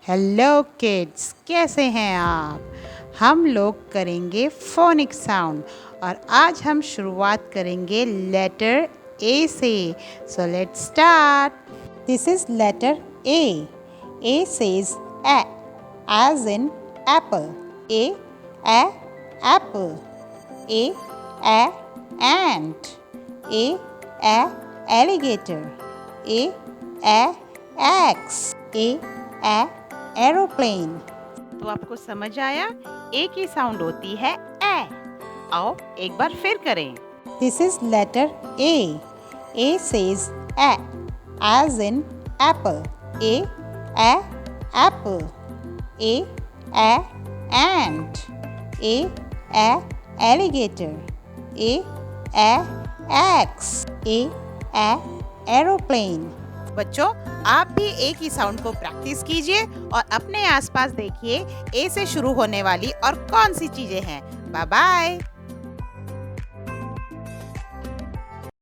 Hello kids, कैसे हैं आप। हम लोग करेंगे फोनिक साउंड और आज हम शुरुआत करेंगे लेटर ए से। So let's start. This is letter A. A says A as in apple. A apple. A ant. A alligator. A axe. A aeroplane. तो आपको समझ आया, ए की साउंड होती है ए। आओ एक बार फिर करें। This is letter A. A says A as in apple. A apple. A ant. A alligator. A axe. A aeroplane. बच्चों, आप भी ए की साउंड को प्रैक्टिस कीजिए और अपने आसपास देखिए ए से शुरू होने वाली और कौन सी चीजें हैं। Bye bye.